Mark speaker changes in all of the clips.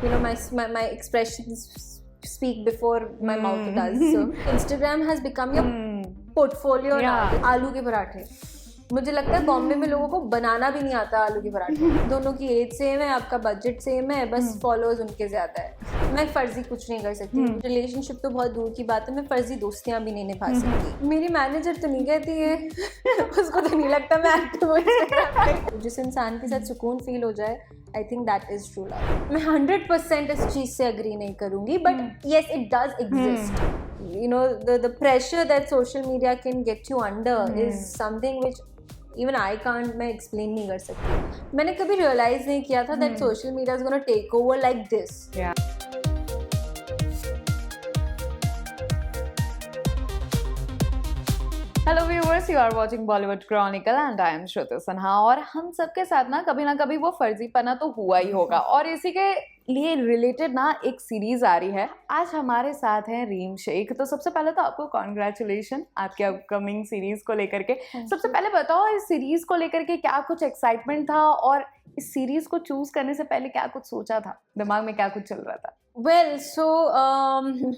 Speaker 1: you know, my expressions speak before my mouth does. So Instagram has become your portfolio now. आलू के पराठे, मुझे लगता है बॉम्बे में लोगों को बनाना भी नहीं आता आलू के पराठे। दोनों की एज सेम है, आपका बजट सेम है, बस फॉलोअर्स उनके ज्यादा है। मैं फर्जी कुछ नहीं कर सकती, रिलेशनशिप तो बहुत दूर की बात है, मैं फर्जी दोस्तियां भी नहीं निभा सकती। मेरी मैनेजर तो नहीं कहती है उसको तो नहीं लगता मैं एक्टिव हूँ इंस्टाग्राम पे। जिस इंसान के साथ सुकून फील हो जाए, I think that is true love. मैं 100% इस चीज से अग्री नहीं करूंगी, but yes it does exist. You know, the pressure that social media can get you under is something which even I can't मैं explain नहीं कर सकती। मैंने कभी realize नहीं किया था that social media is gonna take over like this.
Speaker 2: Yeah. Hello viewers, you are watching Bollywood chronicle and I am Shruti Sinha. और हम सबके साथ ना कभी वो फर्जीपना तो हुआ ही होगा, और इसी के लिए रिलेटेड ना एक सीरीज आ रही है। आज हमारे साथ हैं रीम शेख। तो सबसे पहले तो आपको कॉन्ग्रेचुलेशन आपके अपकमिंग सीरीज को लेकर के। सबसे पहले बताओ, इस सीरीज को लेकर के क्या कुछ एक्साइटमेंट था, और इस सीरीज को चूज करने से पहले क्या कुछ सोचा था, दिमाग में क्या कुछ चल रहा था?
Speaker 1: Well, so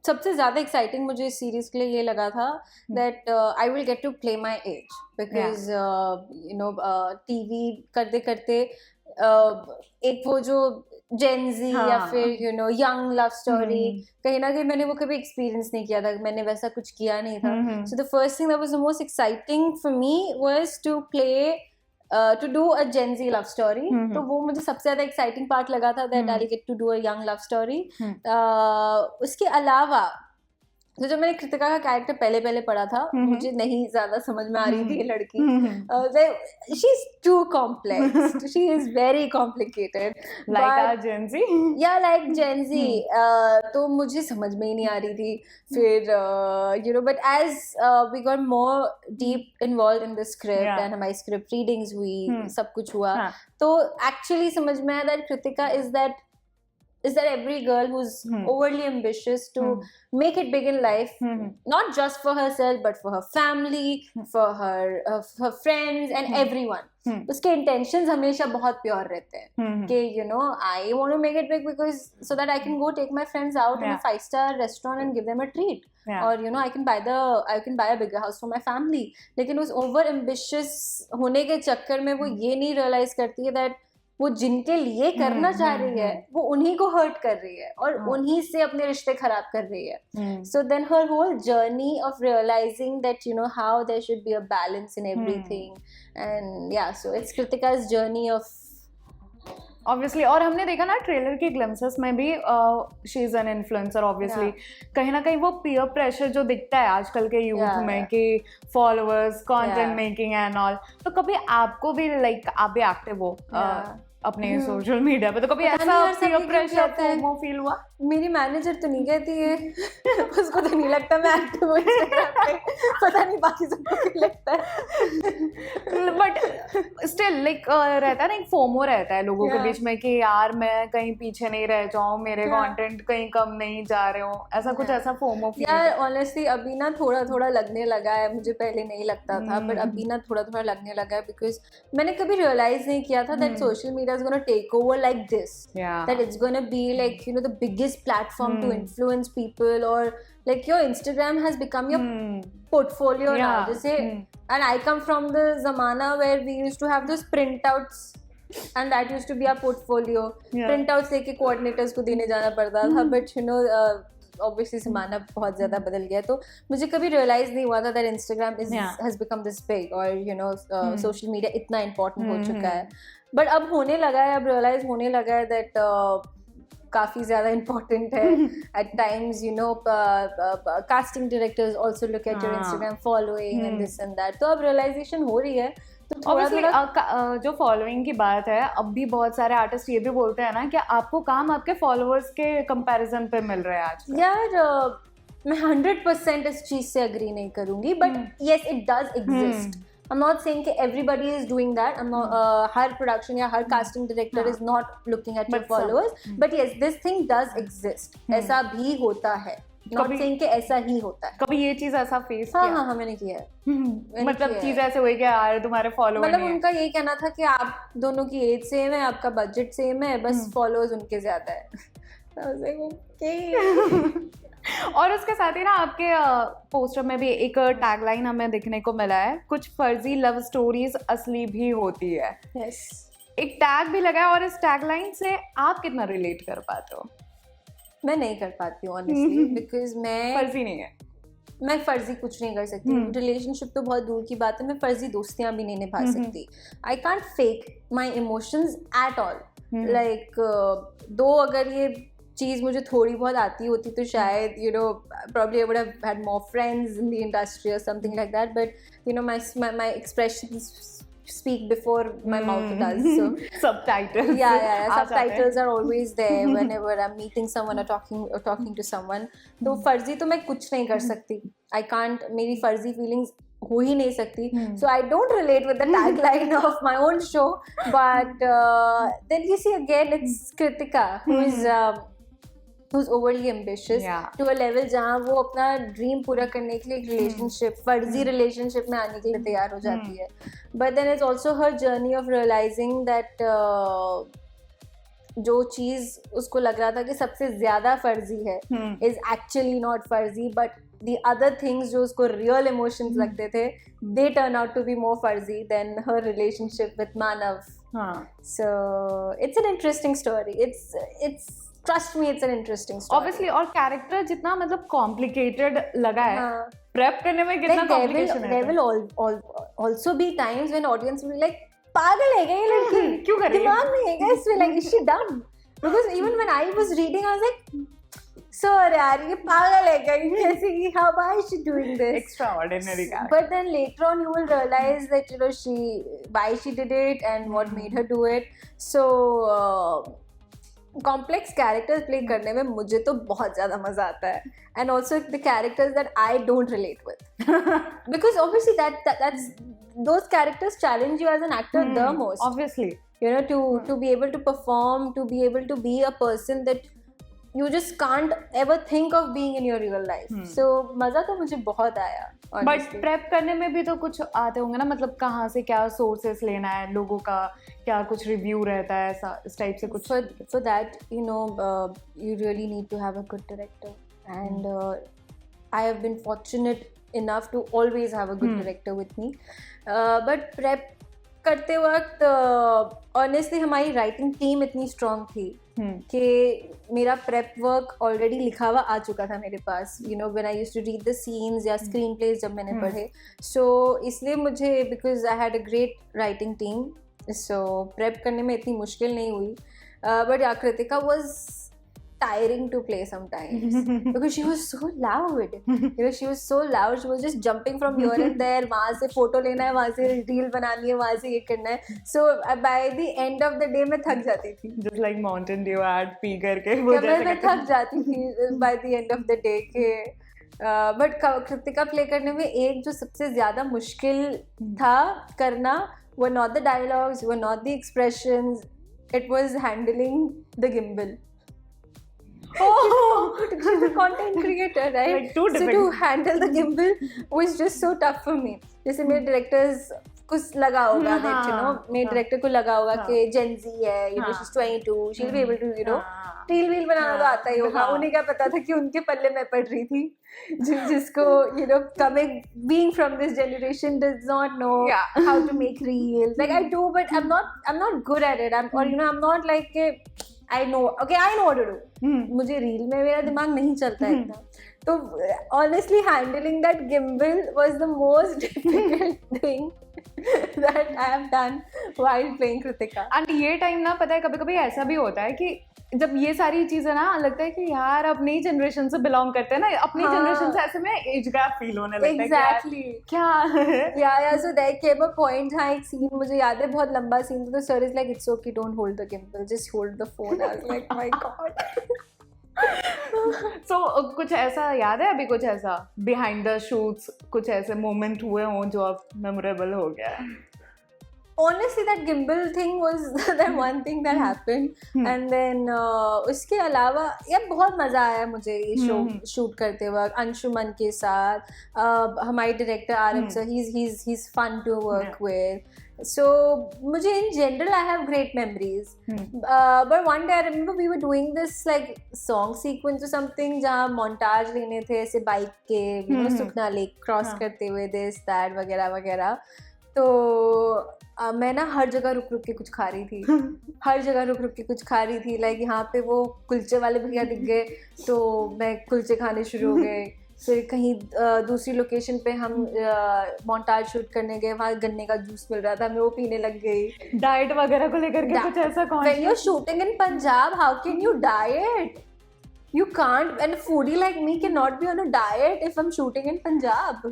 Speaker 1: सबसे ज़्यादा एक्साइटिंग मुझे इस सीरीज के लिए ये लगा था that I will get to play my age, because you know TV करते करते एक वो जो जेनजी या फिर you know young love story, कहीं ना कहीं मैंने वो कभी एक्सपीरियंस नहीं किया था, मैंने वैसा कुछ किया नहीं था। So the first thing that was the most exciting for me was to play to do a Gen Z love story. तो वो मुझे सबसे ज़्यादा exciting part लगा था that I'll get to do a young love story. उसके अलावा तो जब मैंने कृतिका का कैरेक्टर पहले पढ़ा था, मुझे नहीं ज्यादा समझ में आ रही थी ये लड़की। She is too complex, she is very complicated,
Speaker 2: like Gen Z,
Speaker 1: या लाइक जेन ज़ी। तो मुझे समझ में ही नहीं आ रही थी। फिर you know, but as we got more deep involve in the script and हमारी स्क्रिप्ट रीडिंग्स हुई, सब कुछ हुआ, तो एक्चुअली समझ में आया that Kritika is that every girl who's overly ambitious to make it big in life, not just for herself but for her family, for her friends and everyone. उसके intentions हमेशा बहुत pure रहते हैं कि you know I want to make it big because so that I can go take my friends out in a 5-star restaurant and give them a treat. or you know I can buy a bigger house for my family. लेकिन उस over ambitious होने के चक्कर में वो ये नहीं realize करती है that वो जिनके लिए करना चाह रही है वो उन्हीं को हर्ट कर रही है और उन्हीं से अपने रिश्ते खराब कर रही है। So then her whole journey of realising that you know how there should be a balance in everything, and yeah so it's कृतिका's जर्नी ऑफ
Speaker 2: ऑब्वियसली। और हमने देखा ना ट्रेलर के ग्लिम्सेस में भी she is an influencer obviously. कहीं ना कहीं वो पीयर प्रेशर जो दिखता है आजकल के यूथ में कि followers, content making and all, तो कभी आपको भी लाइक आप भी एक्टिव हो अपने सोशल मीडिया पे, तो कभी ऐसा पीयर प्रेशर फोमो फील हुआ?
Speaker 1: मेरी मैनेजर तो नहीं कहती है उसको तो नहीं लगता मैं एक्टिव हूँ इंस्टाग्राम पे, पता नहीं बाकी सबको क्या लगता है।
Speaker 2: बट स्टिल लाइक रहता है ना, एक फोमो रहता है लोगों के बीच में कि यार मैं कहीं पीछे नहीं रह जाऊँ, मेरे कंटेंट कहीं कम नहीं जा रहे हो, ऐसा कुछ ऐसा फोमो फील?
Speaker 1: यार ऑनेस्टली अभी ना थोड़ा लगने लगा है, मुझे पहले नहीं लगता था बट अभी ना थोड़ा लगने लगा है, बिकॉज मैंने कभी रियलाइज नहीं किया था that social media is going to take over like this. That it's going to be like, you know, the biggest platform to influence people, or like your Instagram has become your portfolio now. Jise, and I come from the zamana where we used to have those printouts and that used to be our portfolio. Printouts लेके coordinators को देने जाना पड़ता था, but you know obviously ज़माना बहुत ज़्यादा बदल गया, तो मुझे कभी realize नहीं हुआ था that Instagram has become this big, or you know social media इतना important हो चुका है। बट अब होने लगा है, अब रियलाइज होने लगा है दैट काफ़ी ज़्यादा इम्पोर्टेंट है at times, you know casting directors also look at your Instagram following and this and that, तो अब रियलाइजेशन हो रही है। तो
Speaker 2: थोड़ा जो फॉलोइंग की बात है, अब भी बहुत सारे आर्टिस्ट ये भी बोलते हैं ना कि आपको काम आपके फॉलोअर्स के कंपैरिजन पे मिल रहा है आज।
Speaker 1: यार मैं 100% इस चीज़ से अग्री नहीं करूँगी, but yes it does exist. I'm not saying that everybody is doing that. I'm not her production या her casting director is not looking at your followers. But yes, this thing does exist. ऐसा भी होता है. Not saying कि ऐसा ही होता है।
Speaker 2: कभी ये चीज ऐसा फेस
Speaker 1: हाँ
Speaker 2: किया?
Speaker 1: हाँ हाँ मैंने किया है।
Speaker 2: मतलब चीज ऐसे हुई कि यार तुम्हारे फॉलोअर
Speaker 1: मतलब उनका यही कहना था कि आप दोनों की एज सेम है, आपका बजट सेम है, बस फॉलोअर्स उनके ज्यादा है।
Speaker 2: और उसके साथ ही ना आपके पोस्टर में भी एक टैगलाइन हमें दिखने को मिला है, कुछ फर्जी लव स्टोरीज असली भी होती है।
Speaker 1: yes.
Speaker 2: एक टैग भी लगा है, और इस टैगलाइन से आप कितना रिलेट कर पाते हो?
Speaker 1: मैं नहीं कर पाती हूँ ऑनेस्टली, बिकॉज
Speaker 2: फर्जी नहीं है,
Speaker 1: मैं फर्जी कुछ नहीं कर सकती। रिलेशनशिप तो बहुत दूर की बात है, मैं फर्जी दोस्तियां भी नहीं निभा सकती। I can't fake my emotions at all. Like दो अगर ये चीज़ मुझे थोड़ी बहुत आती होती तो शायद you know probably I would have had more friends in the industry or something like that, but you know my expressions speak before my mouth does. So
Speaker 2: subtitles
Speaker 1: subtitles are always there whenever I'm meeting someone or talking to someone. तो फर्जी तो मैं कुछ नहीं कर सकती। I can't, मेरी फर्जी feelings हो ही नहीं सकती। So I don't relate with the tagline of my own show, but then you see again it's Kritika who's overly ambitious to a level जहाँ वो अपना ड्रीम पूरा करने के लिए एक रिलेशनशिप, फर्जी रिलेशनशिप में आने के लिए तैयार हो जाती है। But then it's also her journey of realising that जो चीज़ उसको लग रहा था कि सबसे ज्यादा फर्जी है इज एक्चुअली नॉट फर्जी, बट the other things जो उसको real emotions लगते थे, they turn out to be more fuzzy than her relationship with Manav. So it's an interesting story. It's trust me, it's an interesting story.
Speaker 2: Obviously, और character जितना मतलब complicated लगा है, prep करने में कितना complication है?
Speaker 1: There will also be times when audience will be like, पागल है क्या ये लड़की?
Speaker 2: क्यों कर रही है?
Speaker 1: दिमाग नहीं है क्या इसमें? Like is she dumb? Because even when I was reading, I was like, so यार ये पागल है क्या? कैसे कि how why is she doing this?
Speaker 2: Extraordinary character.
Speaker 1: But then later on you will realize that you know why she did it and what made her do it. So complex characters play करने में मुझे तो बहुत ज़्यादा मज़ा आता है, and also the characters that I don't relate with, because obviously that's those characters challenge you as an actor the most.
Speaker 2: Obviously,
Speaker 1: you know, to be able to perform, to be able to be a person that you just can't ever think of being in your real life. So मज़ा तो मुझे बहुत आया।
Speaker 2: But prep करने में भी तो कुछ आते होंगे ना, मतलब कहाँ से क्या सोर्सेस लेना है, लोगों का क्या कुछ रिव्यू रहता है, ऐसा इस टाइप से कुछ?
Speaker 1: For that you know you really need to have a good director, and I have been fortunate enough to always have a good director with me, but prep करते वक्त ऑनेस्टली हमारी writing team इतनी strong थी कि मेरा prep work already लिखा हुआ आ चुका था मेरे पास, you know when I used to read the scenes या स्क्रीन प्लेज जब मैंने पढ़े। सो इसलिए मुझे, because I had a great writing team, so prep करने में इतनी मुश्किल नहीं हुई। But yeah Kritika was tiring to play sometimes because she was so loud. You know, she was so loud. She was just jumping from here and there. वहाँ से photo लेना है, वहाँ से रील बनानी है, वहाँ से ये करना है. So by the end of the day मैं थक जाती थी.
Speaker 2: Just like Mountain Dew ad P करके वो जैसे
Speaker 1: मैं थक जाती थी by the end of the day के. बट कृतिका प्ले करने में एक जो सबसे ज़्यादा मुश्किल था करना were not the dialogues, were not the expressions. It was handling the gimbal. Oh, she's a content creator, right?
Speaker 2: Like two
Speaker 1: so to handle the gimbal was just so tough for me. जैसे मेरे directors कुछ लगा होगा, that you know मेरे director को लगा होगा कि Gen Z है, you know she's 22, she'll be able to you know reel wheel बनाना तो आता ही होगा। उन्हें क्या पता था कि उनके पल्ले मैं पढ़ रही थी, जिसको you know being from this generation does not know how to make reels. Like I do, but I'm not good at it. I'm not like I know what to do. मुझे रील में मेरा दिमाग नहीं चलता है इतना, तो honestly handling that gimbal was the most difficult thing that I have done while playing Kritika.
Speaker 2: And ये टाइम ना पता है कभी-कभी ऐसा भी होता है कि जब ये सारी चीजें ना लगता है कि यार अपनी जनरेशन से बिलोंग करते हैं ना, अपनी जनरेशन से ऐसे में एज गैप फील होने लगता है।
Speaker 1: Exactly.
Speaker 2: क्या
Speaker 1: so there came a point, हाँ एक सीन मुझे याद है, बहुत लंबा सीन था, तो sir is like it's okay, don't hold the gimbal, just hold the phone. I was like my God.
Speaker 2: So कुछ ऐसा याद है अभी, कुछ ऐसा बिहाइंड द शूट्स कुछ ऐसे मोमेंट हुए हों जो अब मेमोरेबल हो गया है?
Speaker 1: honestly that gimbal thing was that one thing that happened. And then उसके अलावा यार बहुत मज़ा आया मुझे ये शो शूट करते वक्त अंशुमन के साथ. हमारे director Aram sir, he's fun to work with. So मुझे in general I have great memories. But one day I remember we were doing this like song sequence or something जहाँ montage लेने थे ऐसे बाइक के सुखना लेक क्रॉस करते हुए this that वगैरह वगैरह. तो मैं ना हर जगह रुक रुक के कुछ खा रही थी. हर जगह रुक रुक के कुछ खा रही थी. लाइक यहाँ पे वो कुलचे वाले भैया दिख गए तो मैं कुलचे खाने शुरू हो गए. फिर कहीं दूसरी लोकेशन पे हम मोन्टाज शूट करने गए, वहाँ गन्ने का जूस मिल रहा था, मैं वो पीने लग गई.
Speaker 2: डाइट वगैरह को लेकर के कुछ ऐसा कौन?
Speaker 1: When you're shooting in Punjab, how can you diet? You can't, and a foodie like me cannot be on a diet if I'm shooting in Punjab.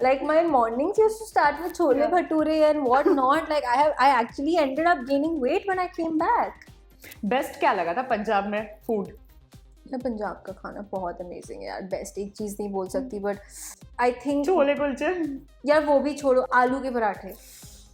Speaker 1: Like my mornings used to start with chole bhature and what not. Like I actually ended up gaining weight when I came back.
Speaker 2: Best क्या लगा था पंजाब में food?
Speaker 1: Punjab का खाना बहुत amazing है यार. Best एक चीज़ नहीं बोल सकती but I think
Speaker 2: chole kulche
Speaker 1: यार वो भी छोड़ो. आलू के पराठे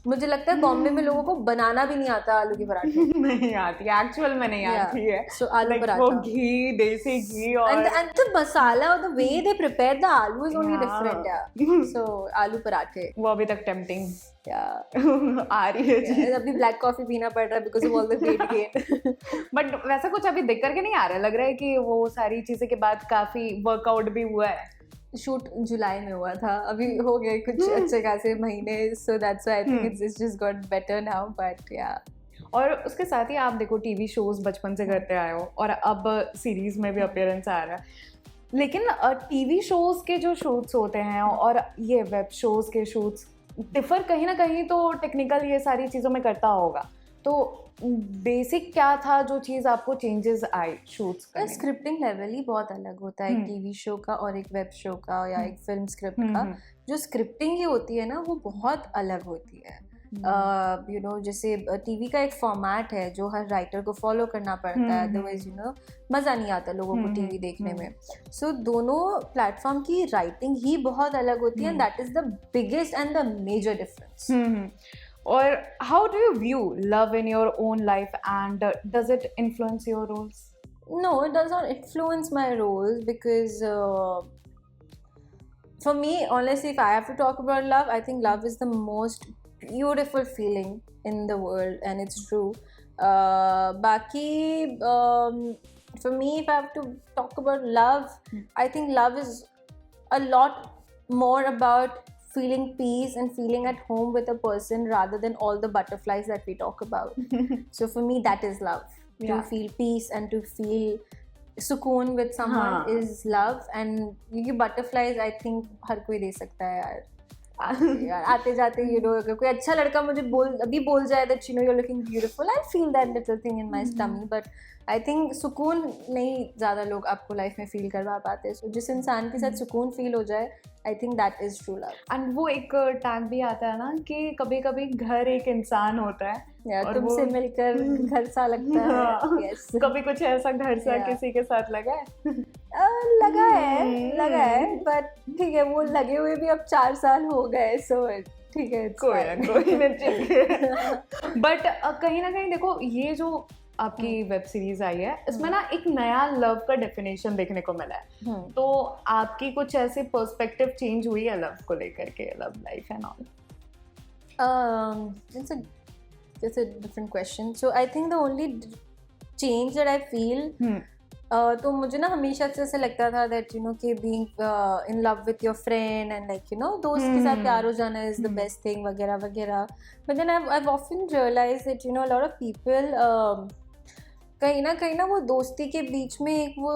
Speaker 1: मुझे लगता है बॉम्बे में लोगों को बनाना भी नहीं आता. आलू के पराठे
Speaker 2: नहीं आती, एक्चुअल में नहीं आती है.
Speaker 1: So आलू पराठा,
Speaker 2: वो घी, देसी घी और
Speaker 1: and the masala or the way they prepare the aloo is only different. Yeah. So आलू पराठे
Speaker 2: वो अभी तक tempting
Speaker 1: आ
Speaker 2: रही है.
Speaker 1: अभी ब्लैक कॉफी पीना पड़ रहा है because of all the weight gain.
Speaker 2: But वैसा कुछ अभी देख करके नहीं आ रहा है. लग रहा है कि वो सारी चीजें के बाद काफी वर्कआउट भी हुआ है.
Speaker 1: शूट जुलाई में हुआ था, अभी हो गए कुछ अच्छे खासे महीने. So that's why I think it's just got better now. But या
Speaker 2: और उसके साथ ही आप देखो टीवी शोज बचपन से करते आए हो और अब सीरीज में भी अपीयरेंस आ रहा है. लेकिन टीवी शोज के जो शूट्स होते हैं और ये वेब शोज के शूट्स डिफर कहीं ना कहीं तो टेक्निकल ये सारी चीज़ों में करता होगा. तो बेसिक क्या था जो चीज़ आपको चेंजेस आई शूट्स करने में?
Speaker 1: स्क्रिप्टिंग लेवल ही बहुत अलग होता है एक टीवी शो का और एक वेब शो का या एक फिल्म स्क्रिप्ट का. जो स्क्रिप्टिंग ही होती है ना वो बहुत अलग होती है. यू नो जैसे टीवी का एक फॉर्मेट है जो हर राइटर को फॉलो करना पड़ता है, अदरवाइज यू नो मज़ा नहीं आता लोगों को टीवी देखने में. सो दोनों प्लेटफॉर्म की राइटिंग ही बहुत अलग होती है. That is the biggest and the major difference.
Speaker 2: Or how do you view love in your own life and does it influence your roles?
Speaker 1: No, it does not influence my roles because for me, honestly, if I have to talk about love, I think love is the most beautiful feeling in the world and it's true. Baki, for me, if I have to talk about love, I think love is a lot more about feeling peace and feeling at home with a person rather than all the butterflies that we talk about. So for me that is love. To feel peace and to feel sukoon with someone is love. And ये butterflies I think हर कोई दे सकता है यार. आते जाते you know अगर कोई अच्छा लड़का मुझे अभी बोल जाए that you know you're looking beautiful, I feel that little thing in my tummy. But I think सुकून नहीं ज़्यादा लोग आपको लाइफ में फील करवा पाते. So जिस इंसान के साथ सुकून फील हो जाए I think that is true love.
Speaker 2: And वो एक टैग भी आता है ना कि कभी कभी घर एक इंसान होता है
Speaker 1: और तुमसे मिलकर घर सा लगता है. Yes.
Speaker 2: कभी कुछ ऐसा घर सा किसी के साथ लगा है?
Speaker 1: लगा है बट ठीक है वो लगे हुए भी अब 4 साल हो गए. सो ठीक है
Speaker 2: कोई नहीं ठीक है. बट कहीं ना कहीं देखो ये जो आपकी वेब सीरीज आई है इसमें ना एक नया लव का डेफिनेशन देखने को मिला है. तो आपकी कुछ ऐसे पर्सपेक्टिव चेंज हुई है लव को लेकर के, love life and all?
Speaker 1: It's a different question. So I think the only change that I feel तो मुझे ना हमेशा से ऐसे लगता था that you know कि being in love with your friend and like you know दोस्त के साथ प्यार हो जाना is the best thing वगैरह वगैरह. But then I've often realized that you know a lot of people कहीं ना वो दोस्ती के बीच में एक वो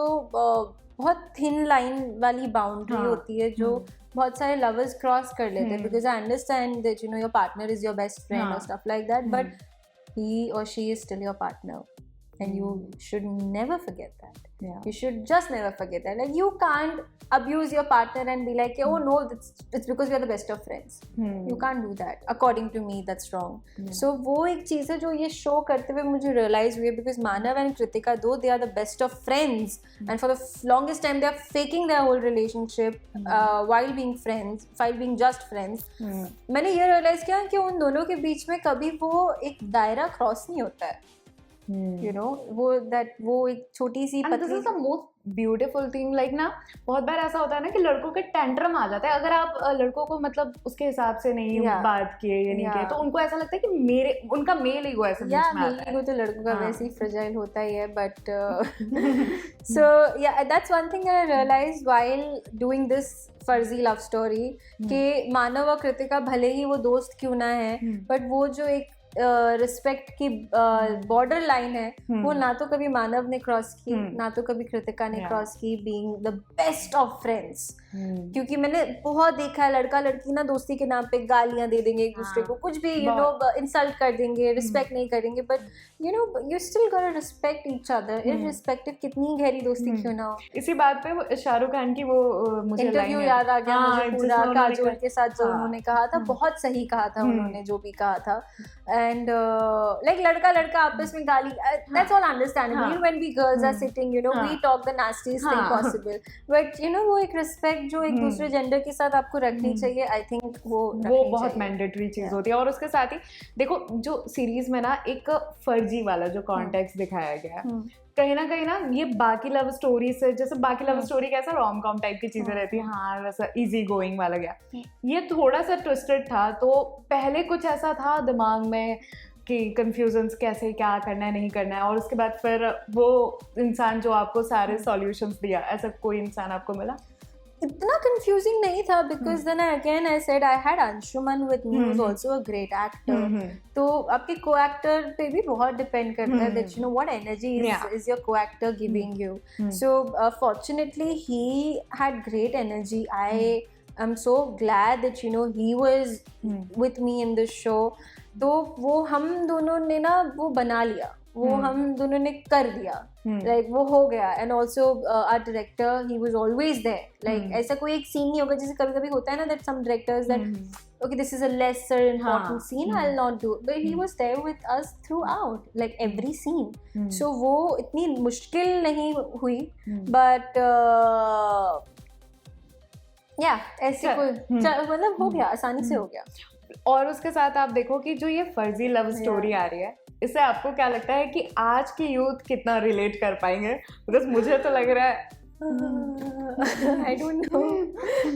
Speaker 1: बहुत थिन लाइन वाली बाउंड्री होती है जो बहुत सारे लवर्स क्रॉस कर लेते हैं. Because I understand that you know your partner is your best friend और stuff like that, but he or she is still your partner. and you should never forget that.
Speaker 2: Yeah.
Speaker 1: You should just never forget that. Like you can't abuse your partner and be like, oh no, it's because we are the best of friends. You can't do that. According to me, that's wrong. So वो एक चीज़ है जो ये show करते हुए मुझे realize हुई है, because Manav and Kritika, though they are the best of friends, and for the longest time they are faking their whole relationship while being friends, while being just friends. मैंने ये realize किया कि उन दोनों के बीच में कभी वो एक दायरा क्रॉस नहीं होता है. You know, वो एक छोटी सी
Speaker 2: And this is the most beautiful thing. Like ना, बहुत बार ऐसा होता है ना कि लड़कों के टेंट्रम आ जाता है अगर आप लड़कों को मतलब उसके हिसाब से नहीं बात किए या नहीं किए, तो उनको ऐसा लगता है कि उनका मेल ईगो ऐसे बीच में आता है.
Speaker 1: ईगो तो लड़कों का वैसे ही फ्रेजाइल होता ही है, but so yeah, that's one thing that I realized while doing this फर्जी लव स्टोरी कि मानव और कृतिका भले ही वो दोस्त क्यों ना है, बट वो जो एक रिस्पेक्ट की बॉर्डर लाइन है वो ना तो कभी मानव ने क्रॉस की, ना तो कभी कृतिका ने क्रॉस की, being the best of friends. क्योंकि मैंने बहुत देखा है लड़का लड़की ना दोस्ती के नाम पे गालियां दे देंगे एक दूसरे को, कुछ भी यू नो इंसल्ट कर देंगे, रिस्पेक्ट नहीं करेंगे, but you know you still गोटा रिस्पेक्ट ईच अदर इररिस्पेक्टिव कितनी गहरी दोस्ती क्यों ना हो.
Speaker 2: इसी बात पे शाहरुख खान की वो मुझे
Speaker 1: इंटरव्यू याद आ गया मुझे पूरा, काजोल के साथ जो उन्होंने कहा था, बहुत सही कहा था उन्होंने जो भी कहा था. And like लड़का लड़का आपस में गाली, that's all understandable. You know, when we girls are sitting, you know, we talk the nastiest thing possible. But you know, वो एक respect जो एक दूसरे जेंडर के साथ आपको रखनी चाहिए, I think वो
Speaker 2: बहुत मैंडेटरी चीज होती है. और उसके साथ ही देखो जो सीरीज में ना एक फर्जी वाला जो कॉन्टेक्स्ट दिखाया गया है, कहीं ना ये बाकी लव स्टोरी से, जैसे बाकी लव स्टोरी कैसा रोम कॉम टाइप की चीजें रहती है, हाँ वैसा इजी गोइंग वाला गया, ये थोड़ा सा ट्विस्टेड था. तो पहले कुछ ऐसा था दिमाग में कि कंफ्यूजन्स कैसे क्या करना है नहीं करना है, और उसके बाद फिर वो इंसान जो आपको सारे सॉल्यूशंस दिया, ऐसा कोई इंसान आपको मिला?
Speaker 1: इतना कंफ्यूजिंग नहीं था, because then again I said I had Anshuman with me, who's also a great actor. तो आपके co-actor पे भी बहुत depend करता है that you know what energy is your co-actor giving you. So fortunately he had great energy. I am so glad that you know he was with me in the show. तो वो हम दोनों ने ना वो बना लिया, वो हम दोनों ने कर दिया, like वो हो गया. And also our director he was always there. Like ऐसा कोई एक सीन नहीं होगा जैसे कभी कभी होता है ना that some directors that okay this is a lesser important scene I'll not do, but he was there with us throughout, like every scene. So वो इतनी मुश्किल नहीं हुई, but ऐसे कोई मतलब हो गया, आसानी से हो गया.
Speaker 2: और उसके साथ आप देखो कि जो ये फर्जी लव स्टोरी आ रही है, इससे आपको क्या लगता है कि आज की यूथ कितना रिलेट कर पाएंगे? बिकॉज मुझे तो लग रहा है
Speaker 1: I don't know.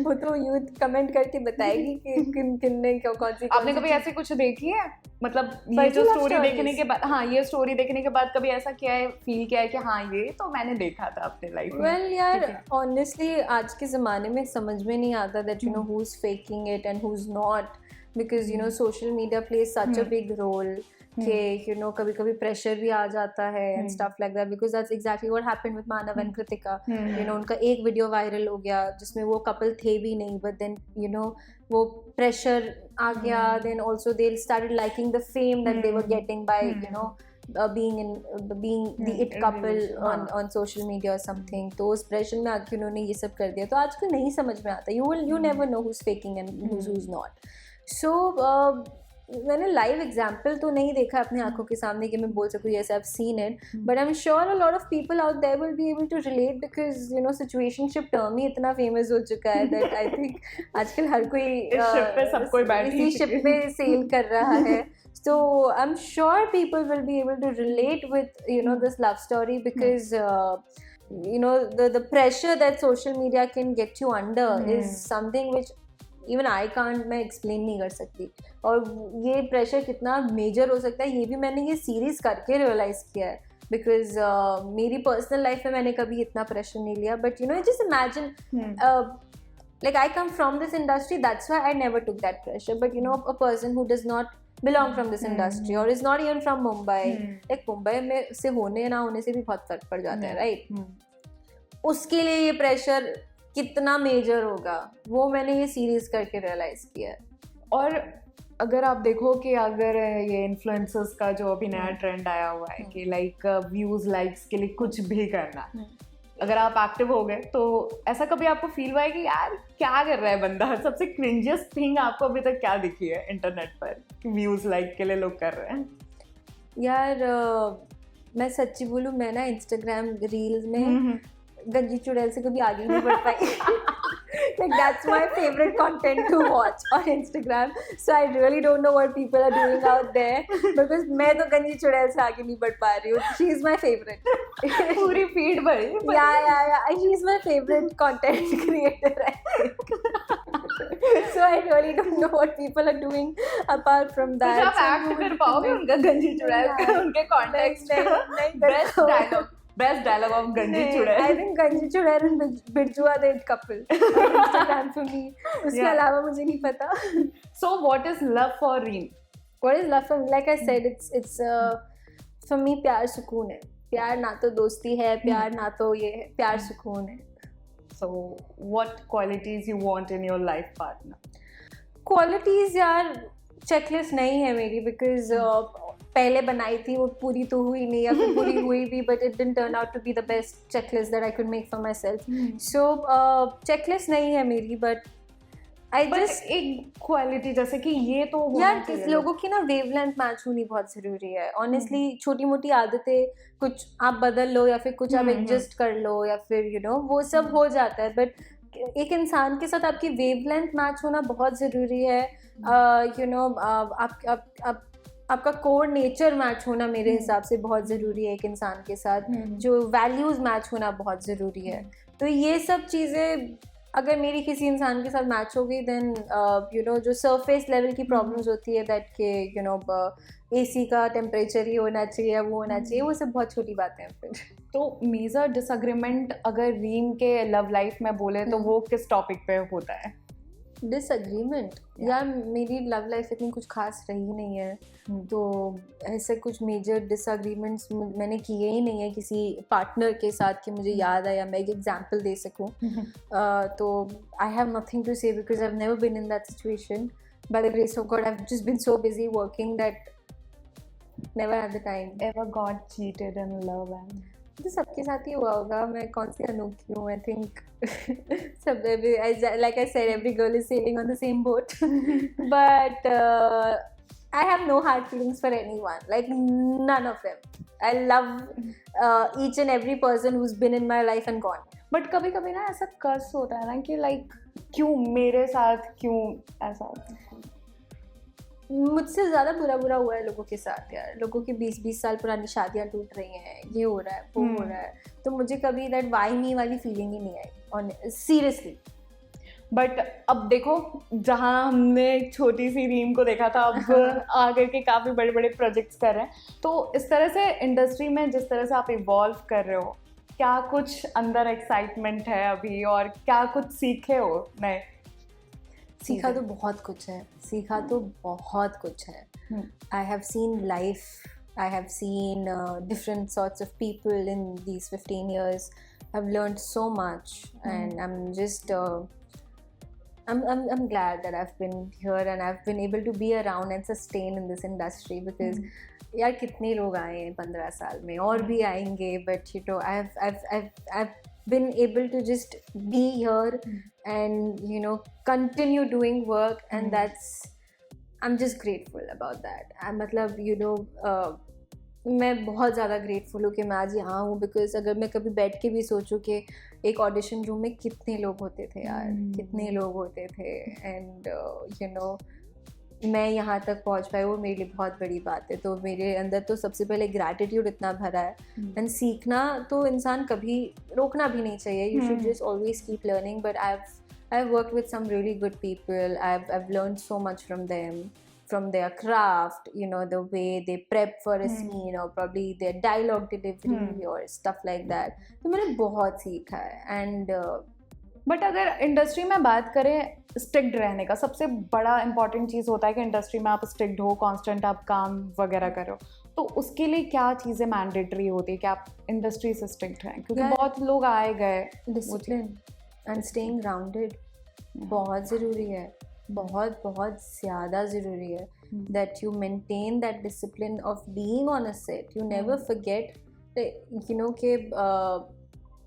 Speaker 1: वो तो यूथ कमेंट करके बताएगी कि किन ने कौन सी.
Speaker 2: आपने कभी ऐसी कुछ देखी है, मतलब ये जो स्टोरी देखने के बाद, हाँ ये स्टोरी देखने के बाद कभी ऐसा किया है, फील किया है कि हाँ ये तो मैंने देखा था अपने लाइफ में?
Speaker 1: Well यार honestly आज के ज़माने में समझ में नहीं आता that you know who's faking it and who's not, because you know social media plays such a big role कि you know कभी कभी प्रेशर भी आ जाता है and stuff like that, because that's exactly what happened with Manav and Kritika. You know उनका एक video viral हो गया जिसमें वो कपल थे भी नहीं, but then you know वो प्रेशर आ गया, then also they started liking the fame that they were getting by you know being the it couple on social media or something. तो उस प्रेशर में आके उन्होंने ये सब कर दिया. तो आजकल नहीं समझ में आता, you never know who's faking and who's not. So मैंने लाइव एग्जाम्पल तो नहीं देखा अपनी आंखों के सामने कि मैं बोल सकूँ yes I've seen it, but I'm sure a lot of people out there will be able to relate, because you know situationship term ही इतना famous हो चुका है that I think आजकल हर कोई
Speaker 2: शिप पे सब कोई बैठ
Speaker 1: इसी शिप पे सेल कर रहा है. So I'm sure people will be able to relate with you know this love story, because you know the pressure that social media can get you under is something which even I can't, मैं explain नहीं कर सकती. और ये pressure कितना major हो सकता है ये भी मैंने ये सीरीज़ करके रियलाइज़ किया है, बिकॉज मेरी पर्सनल लाइफ में मैंने कभी इतना प्रेशर नहीं लिया. But you know just imagine like I come from this industry, that's why I never took that pressure. But you know a person who does not belong from this industry or is not even from Mumbai, like Mumbai में से होने ना होने से भी बहुत फर्क पड़ जाता है, राइट? उसके लिए ये प्रेशर कितना मेजर होगा वो मैंने ये सीरीज करके रियलाइज किया है.
Speaker 2: और अगर आप देखो कि अगर ये इन्फ्लुएंसर्स का जो अभी नया ट्रेंड आया हुआ है कि लाइक व्यूज लाइक्स के लिए कुछ भी करना, अगर आप एक्टिव हो गए तो ऐसा कभी आपको फील हुआ है कि यार क्या कर रहा है बंदा? सबसे क्रिंजियस्ट थिंग आपको अभी तक क्या दिखी है इंटरनेट पर कि व्यूज लाइक के लिए लोग कर रहे हैं?
Speaker 1: यार मैं सच्ची बोलूँ, मैं ना इंस्टाग्राम रील्स में गंजी चुड़ैल से कभी आगे नहीं बढ़ पाई. Like that's my favorite content to watch on Instagram. So I really don't know what people are doing out there because मैं तो गंजी चुड़ैल से आगे नहीं बढ़ पा रही हूँ. She is my favorite.
Speaker 2: पूरी फीड भरी.
Speaker 1: Yeah. She is my favorite content creator, I think. So I really don't know what people are doing apart from that.
Speaker 2: तो आप एक्ट कर पाओगे उनका गंजी चुड़ैल का, उनके कॉन्टेक्स्ट का? Best dialogue of Ganji Chudel.
Speaker 1: I think Ganji Chudel and Birju are the couple on Instagram for me. उसके अलावा मुझे नहीं पता.
Speaker 2: So what is love for Reem?
Speaker 1: What is love for me? Like I said, it's for me प्यार सुकून है. प्यार ना तो दोस्ती है, प्यार ना तो ये है, प्यार सुकून है.
Speaker 2: So what qualities you want in your life partner?
Speaker 1: Qualities यार checklist नहीं है मेरी because पहले बनाई थी वो पूरी तो हुई नहीं या फिर पूरी हुई भी, but it didn't turn out to be the best checklist that I could make for myself. So checklist नहीं है मेरी, but
Speaker 2: एक क्वालिटी जैसे कि ये तो
Speaker 1: यार किस लोगों की ना वेवलेंथ मैच होनी बहुत जरूरी है. ऑनेस्टली छोटी मोटी आदतें कुछ आप बदल लो या फिर कुछ आप एडजस्ट कर लो या फिर वो सब हो जाता है, बट एक इंसान के साथ आपकी वेवलेंथ मैच होना बहुत ज़रूरी है. आपका कोर नेचर मैच होना मेरे हिसाब से बहुत ज़रूरी है एक इंसान के साथ. जो वैल्यूज़ मैच होना बहुत ज़रूरी है. तो ये सब चीज़ें अगर मेरी किसी इंसान के साथ मैच हो गई देन जो सरफेस लेवल की प्रॉब्लम्स होती है दैट के एसी का टेम्परेचर ही होना चाहिए या वो होना चाहिए, वो सब बहुत छोटी बातें हैं. फिर
Speaker 2: तो मेजर डिसएग्रीमेंट अगर रीम के लव लाइफ में बोले तो वो किस टॉपिक पे होता है?
Speaker 1: डिसएग्रीमेंट यार मेरी लव लाइफ इतनी कुछ खास रही नहीं है, तो ऐसे कुछ मेजर डिसएग्रीमेंट्स मैंने किए ही नहीं है किसी पार्टनर के साथ कि मुझे याद आया मैं एक एग्जांपल दे सकूं. तो I have nothing to say because I have never been in that situation. By the grace of God I have just been so busy working that never had the time.
Speaker 2: Ever got cheated in love? And
Speaker 1: तो सबके साथ ही हुआ होगा, मैं कौन सी अनोखी हूँ. I think सब like I said, every girl is sailing on the same boat. But I have no hard feelings for anyone, like none of them. I love each and every person who's been in my life and gone.
Speaker 2: But कभी कभी ना ऐसा कर्स होता है ना कि like क्यों मेरे साथ, क्यों ऐसा होता है?
Speaker 1: मुझसे ज़्यादा बुरा हुआ है लोगों के साथ यार. लोगों की 20-20 साल पुरानी शादियाँ टूट रही हैं, ये हो रहा है वो हो रहा है. तो मुझे कभी दैट वाई मी वाली फीलिंग ही नहीं आई सीरियसली.
Speaker 2: बट अब देखो जहाँ हमने एक छोटी सी रीम को देखा था अब आगे के काफ़ी बड़े बड़े प्रोजेक्ट्स कर रहे हैं. तो इस तरह से इंडस्ट्री में जिस तरह से आप इवॉल्व कर रहे हो, क्या कुछ अंदर एक्साइटमेंट है अभी और क्या कुछ सीखे हो नए?
Speaker 1: सीखा तो बहुत कुछ है, सीखा तो बहुत कुछ है. I have seen life, I have seen different sorts of people in these 15 years. I have learned so much and I am just I'm glad that I've been here and I've been able to be around and sustain in this industry because यार कितने लोग आए हैं 15 साल में और भी आएंगे, but I've been able to just be here and continue doing work and I'm just grateful about that. मतलब मैं बहुत ज़्यादा ग्रेटफुल हूँ कि मैं आज यहाँ हूँ बिकॉज अगर मैं कभी बैठ के भी सोचूँ कि एक ऑडिशन रूम में कितने लोग होते थे यार, कितने लोग होते थे एंड मैं यहाँ तक पहुँच पाई, वो मेरे लिए बहुत बड़ी बात है. तो मेरे अंदर तो सबसे पहले ग्रैटिट्यूड इतना भरा है एंड सीखना तो इंसान कभी रोकना भी नहीं चाहिए. You should just always keep learning. But I have worked with some really good people. I have learned so much from them, from their craft, the way they prep for a scene or probably their dialogue delivery or stuff like that. तो मैंने बहुत सीखा है. and
Speaker 2: but अगर industry में बात करें sticked रहने का, सबसे बड़ा इंपॉर्टेंट चीज़ होता है कि इंडस्ट्री में आप स्टिक्ड हो, कांस्टेंट आप काम वगैरह करो. तो उसके लिए क्या चीज़ें मैंडेटरी होती है कि आप इंडस्ट्री से स्टिक्ड रहें? क्योंकि बहुत लोग आए गए.
Speaker 1: डिसिप्लिन एंड स्टेइंग ग्राउंडेड बहुत ज़रूरी है. बहुत बहुत ज़्यादा ज़रूरी है that you maintain that discipline of being on a set. You never forget you know कि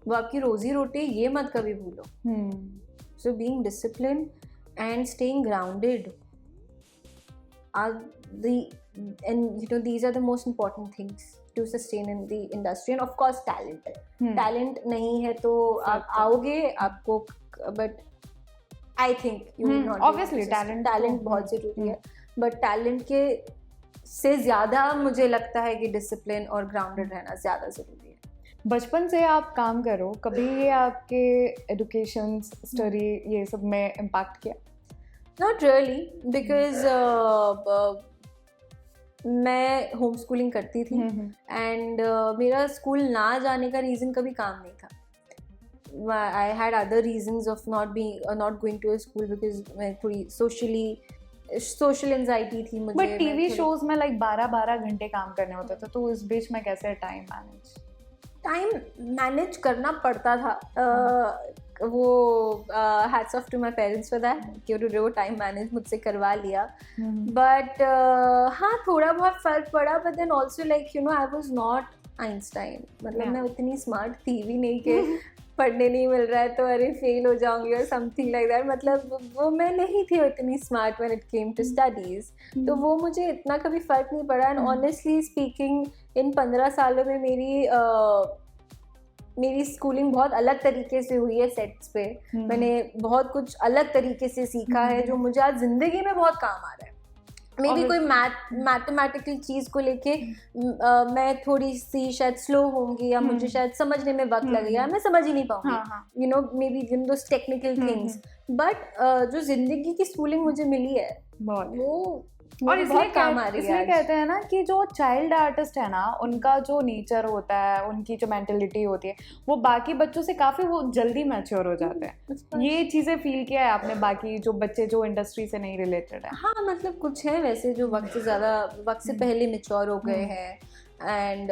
Speaker 1: वो आपकी रोजी रोटी ये मत कभी भूलो. So being disciplined and staying grounded are and you know these are the most important things to sustain in the industry. And of course talent नहीं है तो आप आओगे आपको, but I think you will not
Speaker 2: obviously talent
Speaker 1: बहुत ज़रूरी है, but talent के से ज़्यादा मुझे लगता है कि डिसिप्लिन और ग्राउंडेड रहना ज़्यादा ज़रूरी है.
Speaker 2: बचपन से आप काम करो, कभी ये आपके एजुकेशन स्टडी ये सब में इम्पैक्ट किया?
Speaker 1: Not really, because मैं होम स्कूलिंग करती थी एंड मेरा स्कूल ना जाने का रीज़न कभी काम नहीं था. I had other reasons of not going to a school because मैं थोड़ी social anxiety थी मुझे.
Speaker 2: बट टीवी शोज में लाइक 12 घंटे काम करने होते थे, तो इस बीच में कैसे टाइम
Speaker 1: मैनेज करना पड़ता था. वो hats off to my parents for that कि उन्होंने वो टाइम मैनेज मुझसे करवा लिया. बट हाँ थोड़ा बहुत फ़र्क पड़ा, but then also like you know I was not Einstein. मतलब मैं उतनी स्मार्ट थी भी नहीं कि पढ़ने नहीं मिल रहा है तो अरे फेल हो जाऊंगी और समथिंग लाइक दैट. मतलब वो मैं नहीं थी इतनी smart when it came to studies, तो वो मुझे इतना कभी फ़र्क नहीं पड़ा. एंड ऑनेस्टली स्पीकिंग इन 15 सालों में मेरी स्कूलिंग बहुत अलग तरीके से हुई है सेट्स पे. मैंने बहुत कुछ अलग तरीके से सीखा है जो मुझे आज ज़िंदगी में बहुत काम आ रहा है. मे भी कोई मैथमेटिकल चीज़ को लेके मैं थोड़ी सी शायद स्लो होंगी या मुझे शायद समझने में वक्त लगेगा, मैं समझ ही नहीं पाऊंगी, you know may be in those technical things. But जो जिंदगी की स्कूलिंग मुझे मिली है वो
Speaker 2: और इसलिए कहते हैं ना कि जो चाइल्ड आर्टिस्ट है ना उनका जो नेचर होता है, उनकी जो मेंटलिटी होती है, वो बाकी बच्चों से काफ़ी वो जल्दी मैच्योर हो जाते हैं. ये चीज़ें फील किया है आपने बाकी जो बच्चे जो इंडस्ट्री से नहीं रिलेटेड है?
Speaker 1: हाँ मतलब कुछ है वैसे जो वक्त से पहले मैच्योर हो गए हैं. एंड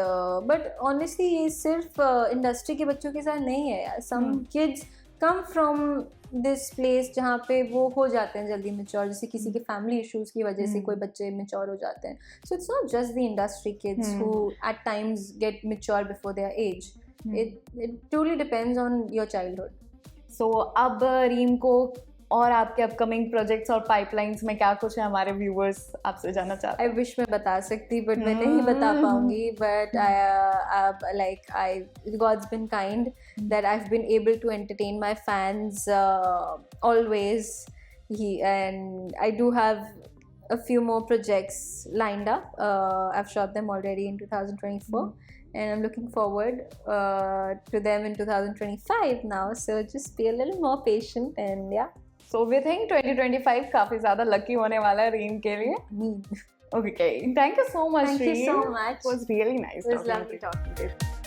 Speaker 1: बट ऑनेस्टली ये सिर्फ इंडस्ट्री के बच्चों के साथ नहीं है. Some kids come from this place जहाँ पे वो हो जाते हैं जल्दी मैच्योर, जैसे किसी के फैमिली इश्यूज की वजह से कोई बच्चे मैच्योर हो जाते हैं. So it's not just the industry kids who at times get mature before their age. It truly depends on your childhood.
Speaker 2: So अब रीम को और आपके अपकमिंग प्रोजेक्ट्स और पाइपलाइंस में क्या कुछ है, हमारे व्यूअर्स आपसे जानना चाहते हैं.
Speaker 1: आई विश मैं बता सकती बट मैं नहीं बता पाऊंगी. But God's been kind that I've been able to entertain my fans always. And I do have a few more projects lined up. I've shot them already in 2024. And I'm looking forward to them in 2025 now. So just be a little more patient and yeah.
Speaker 2: So we think 2025 काफी ज़्यादा lucky होने वाला है रीम के लिए. Okay, thank you so much.
Speaker 1: Thank you so much.
Speaker 2: It was really nice.
Speaker 1: It was lovely talking to you.